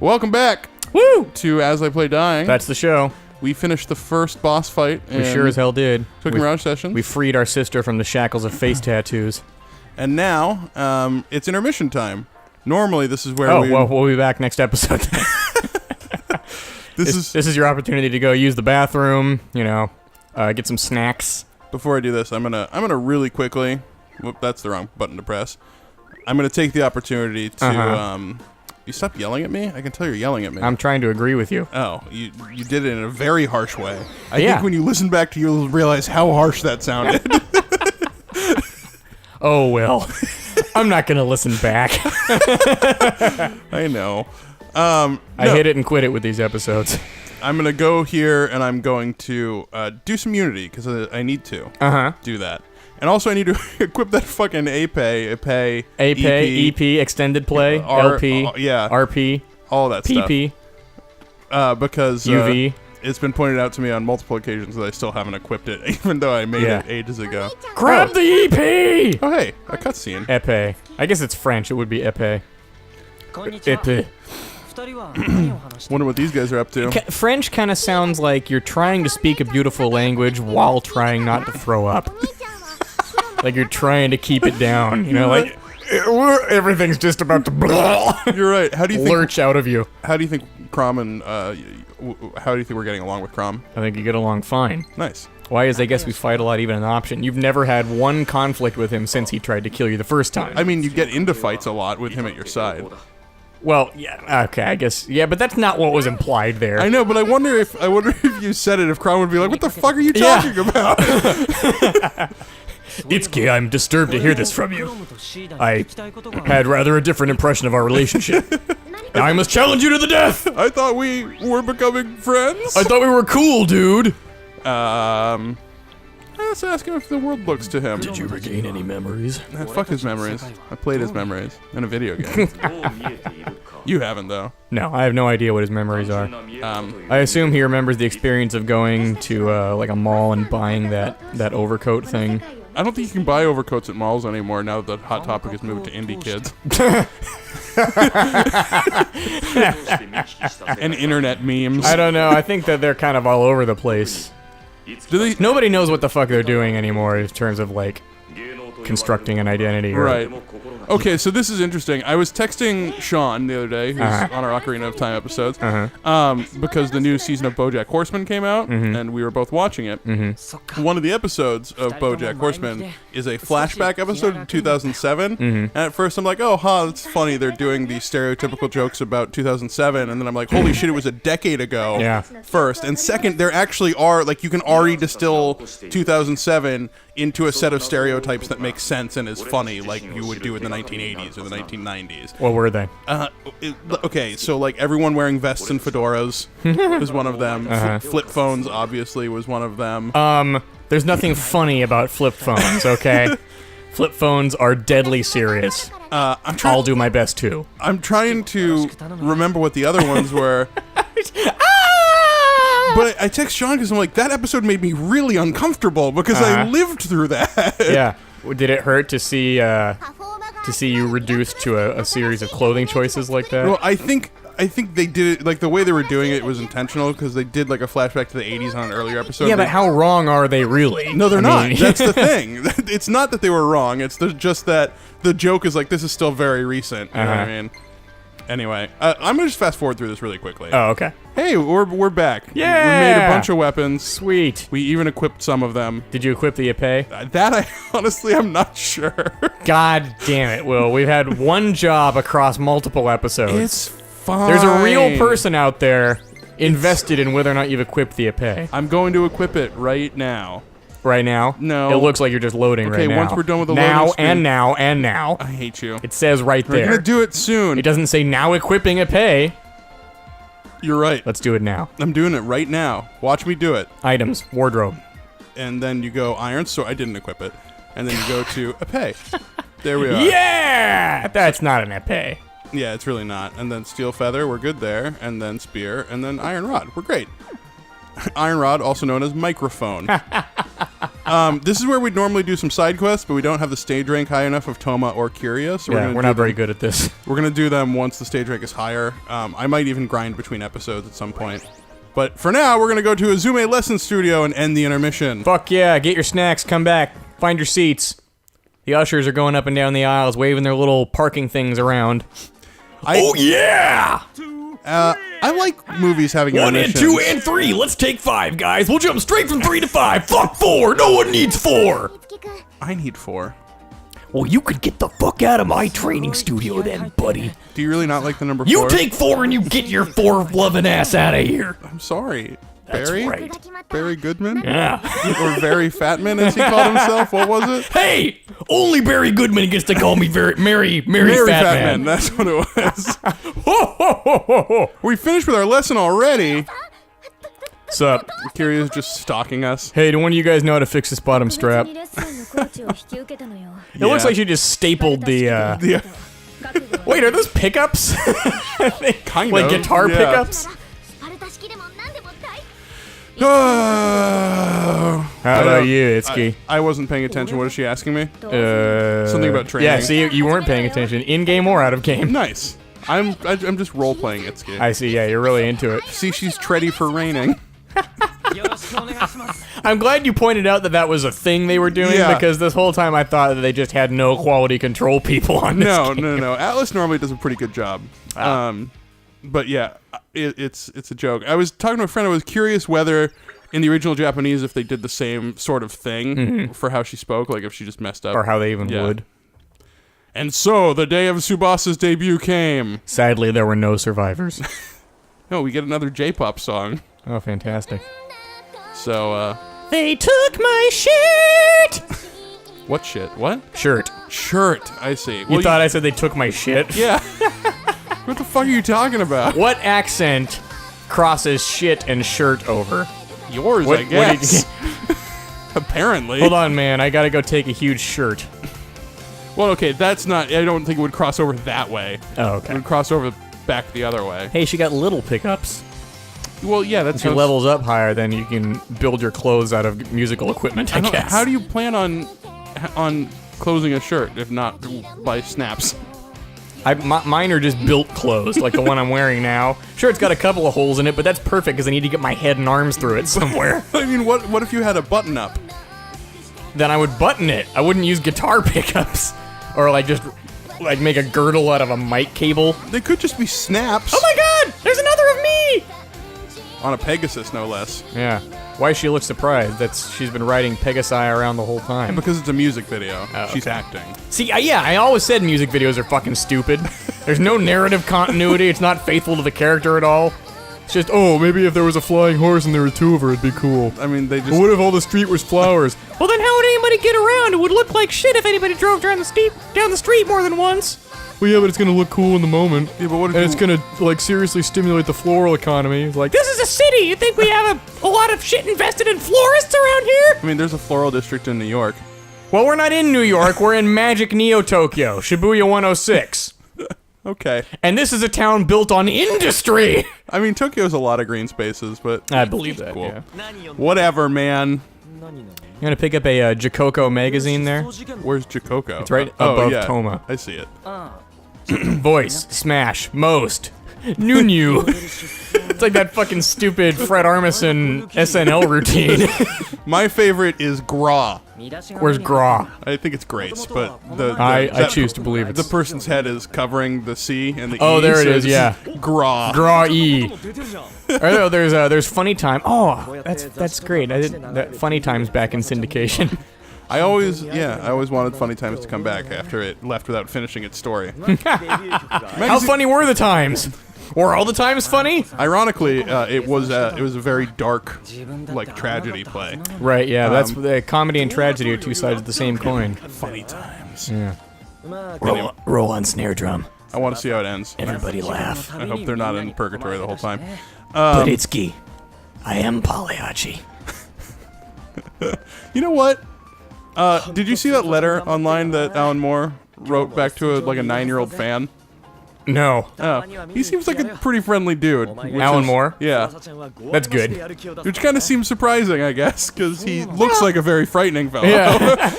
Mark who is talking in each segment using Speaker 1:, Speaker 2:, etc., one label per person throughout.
Speaker 1: Welcome back
Speaker 2: Woo!
Speaker 1: to As I Play Dying.
Speaker 2: That's the show.
Speaker 1: We finished the first boss fight.
Speaker 2: We sure as hell did.
Speaker 1: Took Mirage session.
Speaker 2: We freed our sister from the shackles of face tattoos.
Speaker 1: And now, it's intermission time. Normally, this is where
Speaker 2: we'll be back next episode. This is your opportunity to go use the bathroom, get some snacks.
Speaker 1: Before I do this, I'm gonna really quickly... Whoop, that's the wrong button to press. I'm gonna take the opportunity to... You stop yelling at me? I can tell you're yelling at me.
Speaker 2: I'm trying to agree with you.
Speaker 1: Oh, you did it in a very harsh way. I think when you listen back to you, you'll realize how harsh that sounded.
Speaker 2: Oh, well. I'm not going to listen back.
Speaker 1: I know.
Speaker 2: I hit it and quit it with these episodes.
Speaker 1: I'm going to go here, and I'm going to do some Unity, because I need to do that. And also, I need to equip that fucking EP,
Speaker 2: extended play, LP, RP,
Speaker 1: all that
Speaker 2: PP,
Speaker 1: stuff. Because
Speaker 2: UV.
Speaker 1: It's been pointed out to me on multiple occasions that I still haven't equipped it, even though I made it ages ago.
Speaker 2: Grab the EP!
Speaker 1: Oh, hey, a cutscene.
Speaker 2: Épée. I guess it's French. It would be épée. Épée.
Speaker 1: Wonder what these guys are up to.
Speaker 2: French kind of sounds like you're trying to speak a beautiful language while trying not to throw up. Like you're trying to keep it down, like everything's just about to
Speaker 1: You're right. How do you think
Speaker 2: lurch out of you?
Speaker 1: How do you think Crom and how do you think we're getting along with Crom?
Speaker 2: I think you get along fine.
Speaker 1: Nice.
Speaker 2: Why is I guess we fight a lot even an option? You've never had one conflict with him since he tried to kill you the first time.
Speaker 1: I mean, you get into fights a lot with him at your side.
Speaker 2: Well, yeah, okay, I guess, yeah, but that's not what was implied there.
Speaker 1: I know, but I wonder if you said it, if Crom would be like, "What the fuck are you talking about?"
Speaker 2: Itsuki, I'm disturbed to hear this from you. I had rather a different impression of our relationship. Now I must challenge you to the death!
Speaker 1: I thought we were becoming friends.
Speaker 2: I thought we were cool, dude!
Speaker 1: Let's ask him if the world looks to him.
Speaker 2: Did you regain any memories?
Speaker 1: Fuck his memories. I played his memories in a video game. You haven't, though.
Speaker 2: No, I have no idea what his memories are. I assume he remembers the experience of going to, like a mall and buying that overcoat thing.
Speaker 1: I don't think you can buy overcoats at malls anymore now that Hot Topic has moved to indie kids. And internet memes.
Speaker 2: I don't know. I think that they're kind of all over the place. Nobody knows what the fuck they're doing anymore in terms of, like, constructing an identity.
Speaker 1: Right. Okay, so this is interesting. I was texting Sean the other day, who's on our Ocarina of Time episodes, because the new season of BoJack Horseman came out, and we were both watching it. One of the episodes of BoJack Horseman is a flashback episode in 2007, and at first I'm like, oh, that's funny, they're doing these stereotypical jokes about 2007, and then I'm like, holy shit, it was a decade ago, first. And second, there actually are, like, you can already distill 2007 into a set of stereotypes that make sense and is funny, like you would do in the 1980s or the 1990s.
Speaker 2: What were they?
Speaker 1: Okay, so like everyone wearing vests and fedoras was one of them. Flip phones obviously was one of them.
Speaker 2: There's nothing funny about flip phones, okay? Flip phones are deadly serious. I'll do my best too.
Speaker 1: I'm trying to remember what the other ones were. But I text Sean because I'm like, that episode made me really uncomfortable because I lived through that.
Speaker 2: Yeah. Did it hurt to see you reduced to a series of clothing choices like that?
Speaker 1: Well, I think they did it, like the way they were doing it was intentional because they did like a flashback to the 80s on an earlier episode.
Speaker 2: Yeah, but how wrong are they really?
Speaker 1: No, they're not. That's the thing. It's not that they were wrong. It's just that the joke is like, this is still very recent. You know what I mean? Anyway, I'm gonna just fast forward through this really quickly.
Speaker 2: Oh, okay.
Speaker 1: Hey, we're back.
Speaker 2: Yeah!
Speaker 1: We made a bunch of weapons.
Speaker 2: Sweet.
Speaker 1: We even equipped some of them.
Speaker 2: Did you equip the épée?
Speaker 1: That I honestly am not sure.
Speaker 2: God damn it, Will. We've had one job across multiple episodes.
Speaker 1: It's fine.
Speaker 2: There's a real person out there invested in whether or not you've equipped the épée.
Speaker 1: I'm going to equip it right now.
Speaker 2: Right now?
Speaker 1: No.
Speaker 2: It looks like you're just loading right now.
Speaker 1: Okay, once we're done with the
Speaker 2: now
Speaker 1: loading screen.
Speaker 2: and now and now.
Speaker 1: I hate you.
Speaker 2: It says right there.
Speaker 1: We're gonna do it soon.
Speaker 2: It doesn't say now equipping épée.
Speaker 1: You're right.
Speaker 2: Let's do it now.
Speaker 1: I'm doing it right now. Watch me do it.
Speaker 2: Items, wardrobe.
Speaker 1: And then you go iron, so I didn't equip it. And then you go to épée. There we are.
Speaker 2: Yeah! That's not an épée.
Speaker 1: Yeah, it's really not. And then steel feather, we're good there. And then spear, and then iron rod. We're great. Iron rod, also known as microphone. This is where we'd normally do some side quests, but we don't have the stage rank high enough of Toma or Kyria, so
Speaker 2: we're not very good at this.
Speaker 1: We're going to do them once the stage rank is higher. I might even grind between episodes at some point. But for now, we're going to go to Azume Lesson Studio and end the intermission.
Speaker 2: Fuck yeah, get your snacks, come back, find your seats. The ushers are going up and down the aisles, waving their little parking things around. Oh yeah!
Speaker 1: I like movies having
Speaker 2: 1 and 2 and 3. Let's take 5, guys. We'll jump straight from 3 to 5. Fuck 4. No one needs 4.
Speaker 1: I need 4.
Speaker 2: Well, you could get the fuck out of my training studio then, buddy.
Speaker 1: Do you really not like the number 4?
Speaker 2: You take 4 and you get your 4-loving ass out of here.
Speaker 1: I'm sorry.
Speaker 2: That's
Speaker 1: Barry?
Speaker 2: right.
Speaker 1: Barry Goodman?
Speaker 2: Yeah.
Speaker 1: Or Barry Fatman, as he called himself. What was it?
Speaker 2: Hey! Only Barry Goodman gets to call me Mary Fatman.
Speaker 1: That's what it was. We finished with our lesson already.
Speaker 2: Sup?
Speaker 1: Kyria's just stalking us.
Speaker 2: Hey, do one of you guys know how to fix this bottom strap? It looks like she just stapled the, Wait, are those pickups?
Speaker 1: Kind
Speaker 2: like
Speaker 1: of.
Speaker 2: guitar pickups?
Speaker 1: How
Speaker 2: How about you, Itsuki?
Speaker 1: I wasn't paying attention. What is she asking me? Something about training.
Speaker 2: Yeah, see, you weren't paying attention. In-game or out-of-game?
Speaker 1: Nice. I'm just role-playing Itsuki.
Speaker 2: I see, yeah, you're really into it.
Speaker 1: See, she's tready for raining.
Speaker 2: I'm glad you pointed out that was a thing they were doing, because this whole time I thought that they just had no quality control people on this game.
Speaker 1: No. Atlas normally does a pretty good job. But yeah, it's a joke. I was talking to a friend. I was curious whether in the original Japanese if they did the same sort of thing for how she spoke, like if she just messed up.
Speaker 2: Or how they even would.
Speaker 1: And so, the day of Tsubasa's debut came.
Speaker 2: Sadly, there were no survivors.
Speaker 1: No, we get another J-pop song.
Speaker 2: Oh, fantastic.
Speaker 1: So,
Speaker 2: They took my shit!
Speaker 1: What shit? What?
Speaker 2: Shirt.
Speaker 1: Shirt, I see.
Speaker 2: You thought I said they took my shit?
Speaker 1: Yeah. What the fuck are you talking about?
Speaker 2: What accent crosses shit and shirt over?
Speaker 1: Yours, I guess. Apparently.
Speaker 2: Hold on, man. I gotta go take a huge shirt.
Speaker 1: Well, okay, that's not... I don't think it would cross over that way.
Speaker 2: Oh, okay.
Speaker 1: It would cross over back the other way.
Speaker 2: Hey, she got little pickups.
Speaker 1: Well, yeah, that's...
Speaker 2: If your levels up higher, then you can build your clothes out of musical equipment, I guess.
Speaker 1: How do you plan on closing a shirt, if not by snaps?
Speaker 2: Mine are just built clothes, like the one I'm wearing now. Sure, it's got a couple of holes in it, but that's perfect because I need to get my head and arms through it somewhere.
Speaker 1: I mean, what if you had a button-up?
Speaker 2: Then I would button it. I wouldn't use guitar pickups. Or just make a girdle out of a mic cable.
Speaker 1: They could just be snaps.
Speaker 2: Oh my god! There's another of me!
Speaker 1: On a Pegasus, no less.
Speaker 2: Yeah. Why she looks surprised? She's been riding Pegasi around the whole time.
Speaker 1: Because it's a music video.
Speaker 2: Oh, okay.
Speaker 1: She's acting.
Speaker 2: See, I always said music videos are fucking stupid. There's no narrative continuity. It's not faithful to the character at all. It's just, oh, maybe if there was a flying horse and there were 2 of her, it'd be cool.
Speaker 1: I mean, they just...
Speaker 2: But what if all the street was flowers? Well, then how would anybody get around? It would look like shit if anybody drove down the street more than once. Well, yeah, but it's gonna look cool in the moment.
Speaker 1: Yeah, but what if
Speaker 2: it's gonna, seriously stimulate the floral economy. It's like, this is a city! You think we have a lot of shit invested in florists around here?
Speaker 1: I mean, there's a floral district in New York.
Speaker 2: Well, we're not in New York. We're in Magic Neo-Tokyo, Shibuya 106.
Speaker 1: Okay.
Speaker 2: And this is a town built on industry!
Speaker 1: I mean, Tokyo's a lot of green spaces, but...
Speaker 2: I believe that,
Speaker 1: cool.
Speaker 2: Yeah.
Speaker 1: Whatever, man.
Speaker 2: You gonna pick up a Jokoko magazine there?
Speaker 1: Where's Jokoko?
Speaker 2: It's right above Toma.
Speaker 1: I see it.
Speaker 2: Voice, smash, most, new. It's like that fucking stupid Fred Armisen SNL routine.
Speaker 1: My favorite is Gra.
Speaker 2: Where's Gra?
Speaker 1: I think it's Grace, but
Speaker 2: I choose to believe it's...
Speaker 1: The person's head is covering the C and the E.
Speaker 2: Oh, there it is, yeah.
Speaker 1: Gra.
Speaker 2: Gra-E. There's Funny Time. Oh, that's great. That Funny Time's back in syndication.
Speaker 1: I always wanted Funny Times to come back after it left without finishing its story.
Speaker 2: How funny were the times? Were all the times funny?
Speaker 1: Ironically, it was a very dark, tragedy play.
Speaker 2: Right, yeah, that's the comedy and tragedy are 2 sides of the same coin.
Speaker 1: Funny Times.
Speaker 2: Yeah. Roll on snare drum.
Speaker 1: I want to see how it ends.
Speaker 2: Everybody laugh.
Speaker 1: I hope they're not in purgatory the whole time.
Speaker 2: But Itsuki, I am Pagliacci.
Speaker 1: You know what? Did you see that letter online that Alan Moore wrote back to a 9-year-old fan?
Speaker 2: No.
Speaker 1: Oh, he seems like a pretty friendly dude.
Speaker 2: Alan Moore?
Speaker 1: Yeah.
Speaker 2: That's good.
Speaker 1: Which kind of seems surprising, I guess, because he looks like a very frightening fellow.
Speaker 2: Yeah.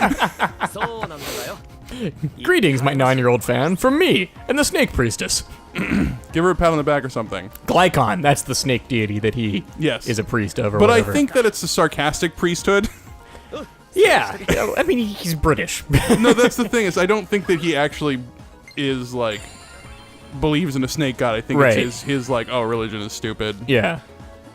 Speaker 2: Greetings, my 9-year-old fan, from me and the Snake Priestess.
Speaker 1: Give her a pat on the back or something.
Speaker 2: Glycon, that's the snake deity that he
Speaker 1: Yes.
Speaker 2: is a priest of or
Speaker 1: But
Speaker 2: whatever.
Speaker 1: I think that it's a sarcastic priesthood.
Speaker 2: Yeah, I mean, he's British.
Speaker 1: No, that's the thing, is I don't think that he actually is, like, believes in a snake god. I think
Speaker 2: Right.
Speaker 1: it's his, like, oh, religion is stupid.
Speaker 2: Yeah.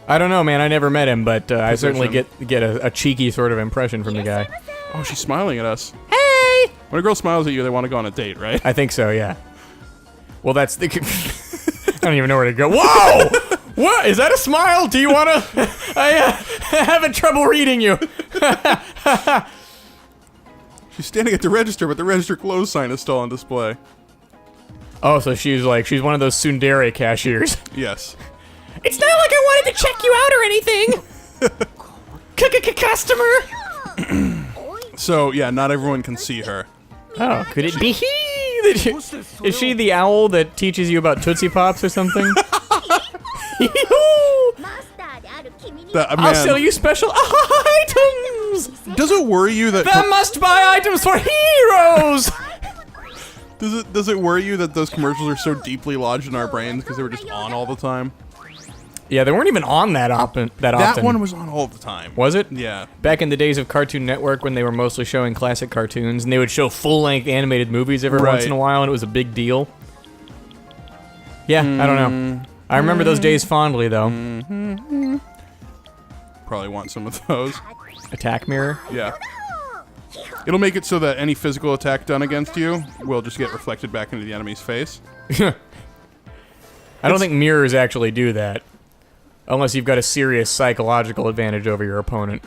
Speaker 2: I don't know, man. I never met him, but I certainly get a cheeky sort of impression from the guy.
Speaker 1: Oh, she's smiling at us.
Speaker 2: Hey!
Speaker 1: When a girl smiles at you, they want to go on a date, right?
Speaker 2: I think so, yeah. Well, that's the... I don't even know where to go. Whoa! What? Is that a smile? Do you want to... I having trouble reading you.
Speaker 1: She's standing at the register, but the register close sign is still on display.
Speaker 2: Oh, so she's one of those tsundere cashiers.
Speaker 1: Yes.
Speaker 2: It's not like I wanted to check you out or anything. Customer.
Speaker 1: So, yeah, not everyone can see her.
Speaker 2: Oh, could it be he? Is she the owl that teaches you about Tootsie Pops or something? I'll sell you special items!
Speaker 1: Does it worry you that...
Speaker 2: The must-buy items for heroes!
Speaker 1: Does it worry you that those commercials are so deeply lodged in our brains because they were just on all the time?
Speaker 2: Yeah, they weren't even on that often.
Speaker 1: That one was on all the time.
Speaker 2: Was it?
Speaker 1: Yeah.
Speaker 2: Back in the days of Cartoon Network when they were mostly showing classic cartoons, and they would show full-length animated movies every once in a while, and it was a big deal. Yeah, I don't know. I remember those days fondly, though.
Speaker 1: Probably want some of those.
Speaker 2: Attack mirror?
Speaker 1: Yeah. It'll make it so that any physical attack done against you will just get reflected back into the enemy's face.
Speaker 2: I don't think mirrors actually do that. Unless you've got a serious psychological advantage over your opponent.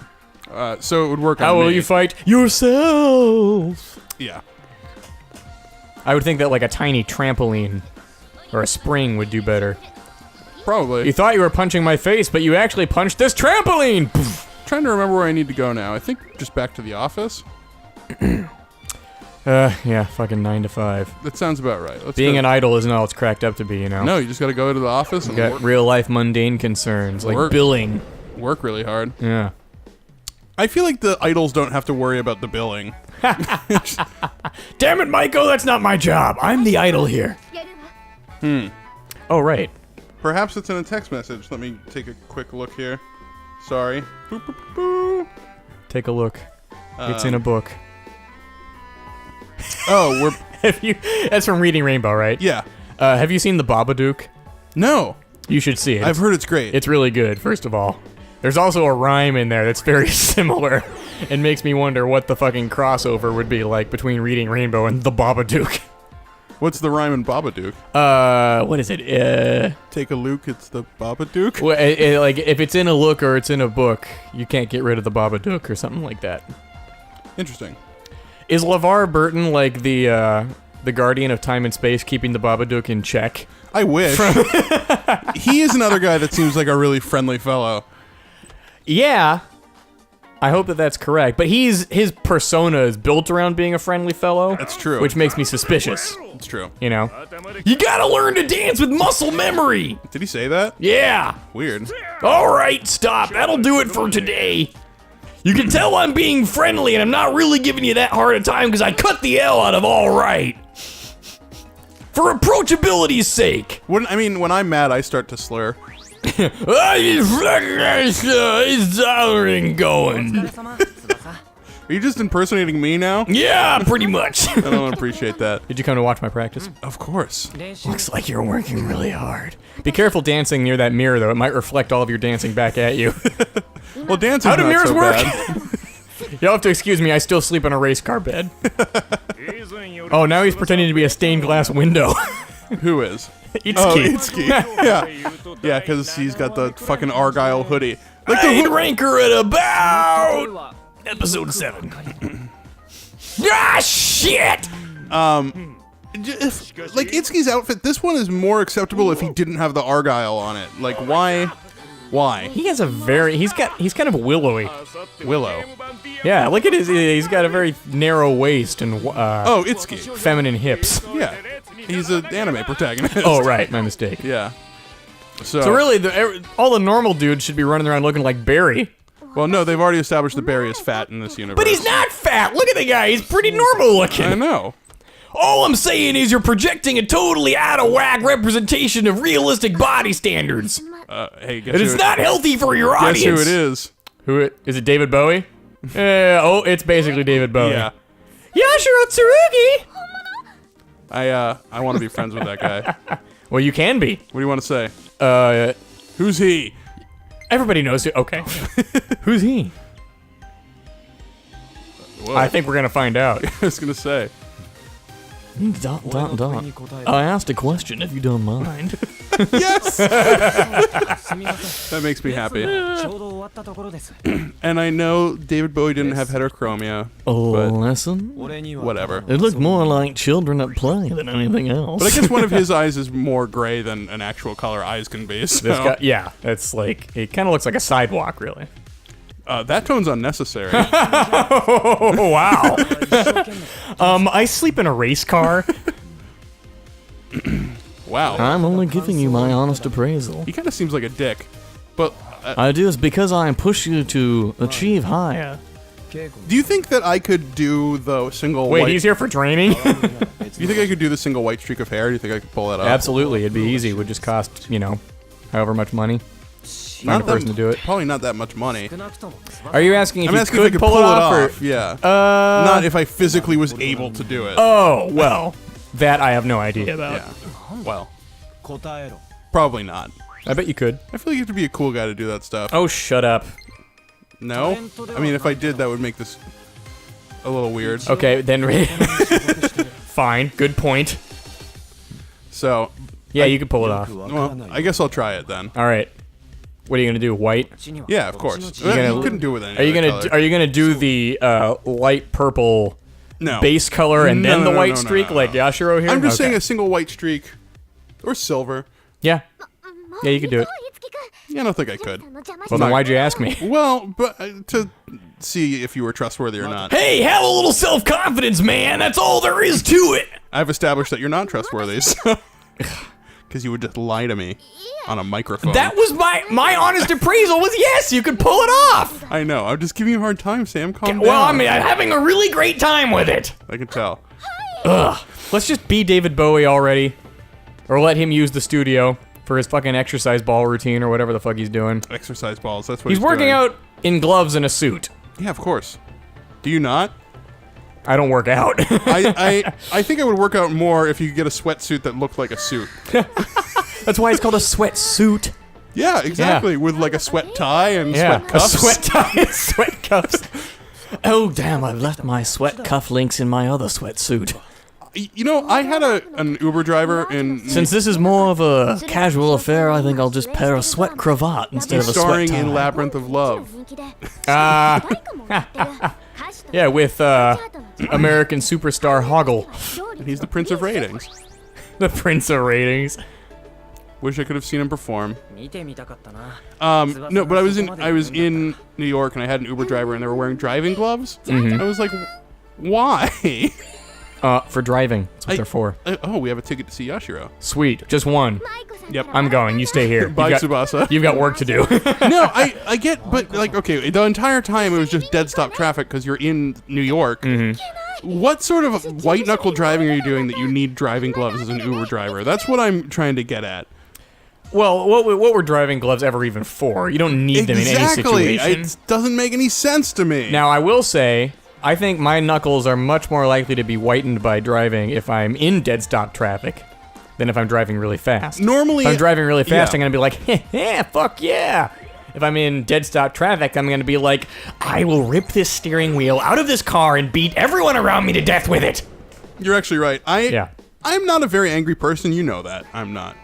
Speaker 1: So it would work on
Speaker 2: How will
Speaker 1: me.
Speaker 2: you fight yourself?
Speaker 1: Yeah.
Speaker 2: I would think that like a tiny trampoline or a spring would do better.
Speaker 1: Probably.
Speaker 2: You thought you were punching my face, but you actually punched this trampoline!
Speaker 1: Trying to remember where I need to go now. I think just back to the office.
Speaker 2: Yeah, fucking 9 to 5.
Speaker 1: That sounds about right. Let's
Speaker 2: Being
Speaker 1: go.
Speaker 2: an idol isn't all it's cracked up to be, you know?
Speaker 1: No, you just gotta go to the office
Speaker 2: You
Speaker 1: and
Speaker 2: got real life mundane concerns, like
Speaker 1: Work.
Speaker 2: billing.
Speaker 1: work really hard.
Speaker 2: Yeah.
Speaker 1: I feel like the idols don't have to worry about the billing.
Speaker 2: Damn it, Michael, that's not my job. I'm the idol here. Oh, right.
Speaker 1: Perhaps it's in a text message. Let me take a quick look here. Sorry. Boop, boop, boop, boop.
Speaker 2: Take a look. It's in a book.
Speaker 1: Oh, we're...
Speaker 2: Have you? That's from Reading Rainbow, right?
Speaker 1: Yeah.
Speaker 2: Have you seen The Babadook?
Speaker 1: No.
Speaker 2: You should see it.
Speaker 1: I've heard it's great.
Speaker 2: It's really good, first of all. There's also a rhyme in there that's very similar and makes me wonder what the fucking crossover would be like between Reading Rainbow and The Babadook.
Speaker 1: What's the rhyme in Babadook?
Speaker 2: What is it?
Speaker 1: Take a look, it's the Babadook?
Speaker 2: Well, like, if it's in a look or it's in a book, you can't get rid of the Babadook or something like that.
Speaker 1: Interesting.
Speaker 2: Is LeVar Burton like the guardian of time and space, keeping the Babadook in check?
Speaker 1: I wish. He is another guy that seems like a really friendly fellow.
Speaker 2: Yeah. I hope that that's correct. But his persona is built around being a friendly fellow.
Speaker 1: That's true.
Speaker 2: Which makes me suspicious.
Speaker 1: It's true.
Speaker 2: You know? You gotta learn to dance with muscle memory!
Speaker 1: Did he say that?
Speaker 2: Yeah!
Speaker 1: Weird.
Speaker 2: Alright, stop. That'll do it for today. You can tell I'm being friendly and I'm not really giving you that hard a time because I cut the L out of alright. For approachability's sake.
Speaker 1: When I'm mad, I start to slur.
Speaker 2: Is dollars going?
Speaker 1: Are you just impersonating me now?
Speaker 2: Yeah, pretty much.
Speaker 1: I don't appreciate that.
Speaker 2: Did you come to watch my practice?
Speaker 1: Of course.
Speaker 2: Looks like you're working really hard. Be careful dancing near that mirror, though. It might reflect all of your dancing back at you.
Speaker 1: Well, dancing's
Speaker 2: How do
Speaker 1: not
Speaker 2: mirrors
Speaker 1: so
Speaker 2: work?
Speaker 1: bad.
Speaker 2: You'll have to excuse me, I still sleep on a race car bed. Oh, now he's pretending to be a stained glass window.
Speaker 1: Who is?
Speaker 2: Itsuki.
Speaker 1: Oh, Itsuki. Yeah. Yeah, because he's got the fucking Argyle hoodie. Like the
Speaker 2: I'd rank her at about episode 7. Ah, shit!
Speaker 1: Like Itsuki's outfit, this one is more acceptable if he didn't have the Argyle on it. Like, why? Why?
Speaker 2: He has a he's kind of willowy.
Speaker 1: Willow.
Speaker 2: Yeah, look at he's got a very narrow waist and
Speaker 1: Oh, Itsuki.
Speaker 2: feminine hips.
Speaker 1: Yeah. He's an anime protagonist.
Speaker 2: Oh, right. My mistake.
Speaker 1: Yeah.
Speaker 2: So really, all the normal dudes should be running around looking like Barry.
Speaker 1: Well, no, they've already established that Barry is fat in this universe.
Speaker 2: But he's not fat. Look at the guy. He's pretty normal looking.
Speaker 1: I know.
Speaker 2: All I'm saying is you're projecting a totally out of whack representation of realistic body standards.
Speaker 1: Hey, guess
Speaker 2: And it's not healthy for your audience.
Speaker 1: Guess who it is?
Speaker 2: Is it David Bowie? It's basically David Bowie.
Speaker 1: Yeah.
Speaker 2: Yashiro Tsurugi!
Speaker 1: I want to be friends with that guy.
Speaker 2: Well, you can be.
Speaker 1: What do you want to say? Who's he?
Speaker 2: Everybody knows who. Okay. Who's he?
Speaker 1: Whoa.
Speaker 2: I think we're gonna find out.
Speaker 1: I was gonna say.
Speaker 2: I asked a question, if you don't mind.
Speaker 1: Yes! That makes me happy. And I know David Bowie didn't have heterochromia.
Speaker 2: Oh, listen.
Speaker 1: Whatever.
Speaker 2: It looked more like children at play than anything else.
Speaker 1: But I guess one of his eyes is more gray than an actual color eyes can be. So.
Speaker 2: This guy, yeah, it's like, it kind of looks like a sidewalk, really.
Speaker 1: That tone's unnecessary.
Speaker 2: Oh, wow. I sleep in a race car.
Speaker 1: Wow.
Speaker 3: I'm only giving you my honest appraisal.
Speaker 1: He kind of seems like a dick. But
Speaker 3: I do this because I push you to achieve higher.
Speaker 1: do you think that I could do the single
Speaker 2: Wait,
Speaker 1: white...
Speaker 2: he's here for training?
Speaker 1: Do you think I could do the single white streak of hair? Do you think I could pull that off?
Speaker 2: Absolutely, it'd be easy. It would just cost, however much money. Find a person to do it.
Speaker 1: Probably not that much money.
Speaker 2: Are you asking if
Speaker 1: I'm
Speaker 2: you
Speaker 1: asking if I
Speaker 2: could
Speaker 1: could
Speaker 2: pull it off?
Speaker 1: Yeah. Not if I physically was able to do it.
Speaker 2: Oh, well, that I have no idea about.
Speaker 1: Yeah. Well, probably not.
Speaker 2: I bet you could.
Speaker 1: I feel like you have to be a cool guy to do that stuff.
Speaker 2: Oh, shut up.
Speaker 1: No? I mean, if I did, that would make this a little weird.
Speaker 2: Okay, then... Fine, good point.
Speaker 1: So...
Speaker 2: Yeah, you could pull it off.
Speaker 1: Well, I guess I'll try it then.
Speaker 2: All right. What are you gonna do? White?
Speaker 1: Yeah, of course.
Speaker 2: You
Speaker 1: couldn't do it with any
Speaker 2: Are you
Speaker 1: other
Speaker 2: gonna
Speaker 1: color.
Speaker 2: Are you gonna do the light purple
Speaker 1: No.
Speaker 2: base color and
Speaker 1: No,
Speaker 2: then
Speaker 1: no,
Speaker 2: the
Speaker 1: no,
Speaker 2: white
Speaker 1: no, no,
Speaker 2: streak
Speaker 1: no,
Speaker 2: like
Speaker 1: no.
Speaker 2: Yashiro here?
Speaker 1: I'm just
Speaker 2: Okay.
Speaker 1: saying a single white streak. Or silver.
Speaker 2: Yeah. Yeah, you could do it.
Speaker 1: Yeah, I don't think I could.
Speaker 2: Well, then why'd you ask me?
Speaker 1: Well, but to see if you were trustworthy or not.
Speaker 2: Hey, have a little self-confidence, man. That's all there is to it.
Speaker 1: I've established that you're not trustworthy, so... Because you would just lie to me on a microphone.
Speaker 2: That was my honest appraisal was yes, you could pull it off.
Speaker 1: I know. I'm just giving you a hard time, Sam. Calm down.
Speaker 2: Well, I mean, I'm having a really great time with it.
Speaker 1: I can tell.
Speaker 2: Ugh. Let's just be David Bowie already. Or let him use the studio for his fucking exercise ball routine or whatever the fuck he's doing.
Speaker 1: Exercise balls. That's what
Speaker 2: He's working
Speaker 1: doing.
Speaker 2: out in gloves and a suit.
Speaker 1: Yeah, of course. Do you not?
Speaker 2: I don't work out.
Speaker 1: I think I would work out more if you could get a sweatsuit that looked like a suit.
Speaker 2: That's why it's called a sweatsuit.
Speaker 1: Yeah, exactly. With like a sweat tie and
Speaker 2: Yeah,
Speaker 1: sweat cuffs.
Speaker 2: a sweat tie and sweat cuffs.
Speaker 3: Oh, damn, I've left my sweat cufflinks in my other sweatsuit.
Speaker 1: You know, I had an Uber driver in...
Speaker 3: Since this is more of a casual affair, I think I'll just pair a sweat cravat instead of a sweat
Speaker 1: starring
Speaker 3: tie.
Speaker 1: in Labyrinth of Love.
Speaker 2: Yeah, with American superstar Hoggle.
Speaker 1: And he's the Prince of Ratings.
Speaker 2: The Prince of Ratings.
Speaker 1: Wish I could have seen him perform. No, but I was in New York and I had an Uber driver and they were wearing driving gloves. I was like, why?
Speaker 2: For driving. That's what they're for.
Speaker 1: Oh, we have a ticket to see Yashiro.
Speaker 2: Sweet. Just one.
Speaker 1: Yep.
Speaker 2: I'm going. You stay here.
Speaker 1: Bye, Tsubasa.
Speaker 2: You've got work to do.
Speaker 1: No, I get, but like, okay, the entire time it was just dead stop traffic because you're in New York. What sort of white knuckle driving are you doing that you need driving gloves as an Uber driver? That's what I'm trying to get at.
Speaker 2: Well, what were driving gloves ever even for? You don't need them in any situation.
Speaker 1: It doesn't make any sense to me.
Speaker 2: Now, I will say, I think my knuckles are much more likely to be whitened by driving if I'm in dead stop traffic than if I'm driving really fast.
Speaker 1: Normally,
Speaker 2: if I'm driving really fast,
Speaker 1: yeah.
Speaker 2: I'm going to be like, yeah, fuck yeah. If I'm in dead stop traffic, I'm going to be like, I will rip this steering wheel out of this car and beat everyone around me to death with it.
Speaker 1: You're actually right.
Speaker 2: I'm
Speaker 1: not a very angry person. You know that. I'm not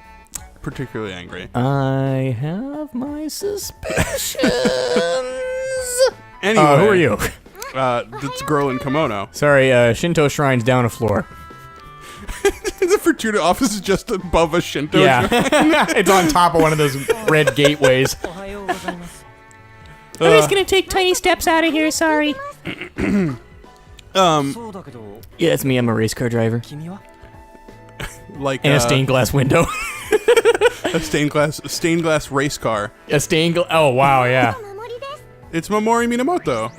Speaker 1: particularly angry.
Speaker 3: I have my suspicions.
Speaker 1: Anyway,
Speaker 2: who are you?
Speaker 1: That's a girl in kimono.
Speaker 2: Sorry, Shinto shrine's down a floor.
Speaker 1: The Fortuna office is just above a Shinto shrine.
Speaker 2: It's on top of one of those red gateways.
Speaker 4: I'm just gonna take tiny steps out of here, sorry.
Speaker 3: Yeah, it's me. I'm a race car driver.
Speaker 1: like
Speaker 2: And a stained glass window.
Speaker 1: a stained glass race car.
Speaker 2: A stained glass. Oh, wow, yeah.
Speaker 1: It's Momori Minamoto.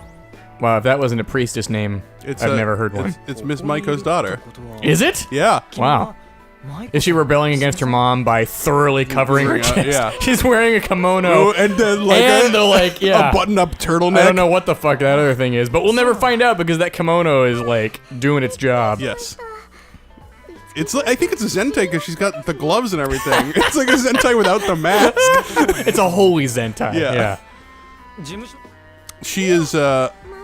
Speaker 2: Wow, if that wasn't a priestess name, I've never heard one.
Speaker 1: It's Miss Maiko's daughter.
Speaker 2: Is it?
Speaker 1: Yeah.
Speaker 2: Wow. Is she rebelling against her mom by thoroughly covering her chest?
Speaker 1: Yeah.
Speaker 2: She's wearing a kimono.
Speaker 1: Oh, and then like
Speaker 2: yeah.
Speaker 1: a button-up turtleneck.
Speaker 2: I don't know what the fuck that other thing is, but we'll never find out because that kimono is like doing its job.
Speaker 1: Yes. It's like, I think it's a Zentai because she's got the gloves and everything. It's like a Zentai without the mask.
Speaker 2: It's a holy Zentai.
Speaker 1: Yeah. She is.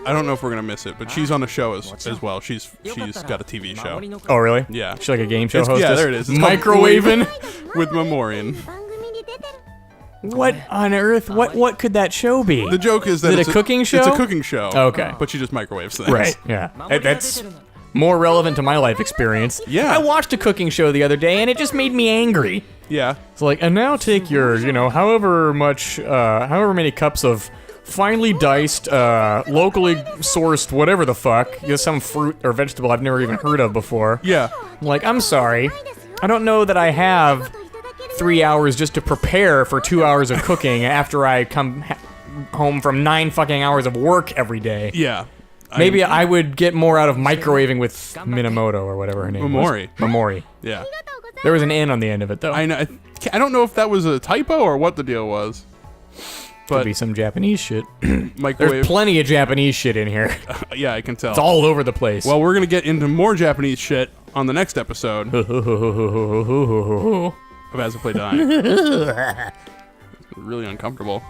Speaker 1: I don't know if we're gonna miss it, but she's on a show as well. She's got a TV show.
Speaker 2: Oh, really?
Speaker 1: Yeah.
Speaker 2: She's like a game show hostess?
Speaker 1: Yeah, there it is. It's
Speaker 2: Microwaving?
Speaker 1: with Memorian.
Speaker 2: What on earth? What could that show be?
Speaker 1: The joke is that
Speaker 2: Is it a cooking show?
Speaker 1: It's a cooking show.
Speaker 2: Okay.
Speaker 1: But she just microwaves things.
Speaker 2: Right, yeah. That's more relevant to my life experience.
Speaker 1: Yeah.
Speaker 2: I watched a cooking show the other day, and it just made me angry.
Speaker 1: Yeah.
Speaker 2: It's like, and now take your, however many cups of finely diced, locally sourced, whatever the fuck, some fruit or vegetable I've never even heard of before.
Speaker 1: Yeah.
Speaker 2: I'm like, I'm sorry. I don't know that I have 3 hours just to prepare for 2 hours of cooking after I come home from 9 fucking hours of work every day.
Speaker 1: Yeah.
Speaker 2: Maybe I would get more out of microwaving with Minamoto or whatever her name
Speaker 1: Momori.
Speaker 2: was. Momori.
Speaker 1: Yeah.
Speaker 2: There was an N on the end of it, though.
Speaker 1: I know. I don't know if that was a typo or what the deal was.
Speaker 2: Could
Speaker 1: But
Speaker 2: be some Japanese shit.
Speaker 1: microwave.
Speaker 2: There's plenty of Japanese shit in here.
Speaker 1: Yeah, I can tell.
Speaker 2: It's all over the place.
Speaker 1: Well, we're gonna get into more Japanese shit on the next episode of As I Play Dying. It's really uncomfortable.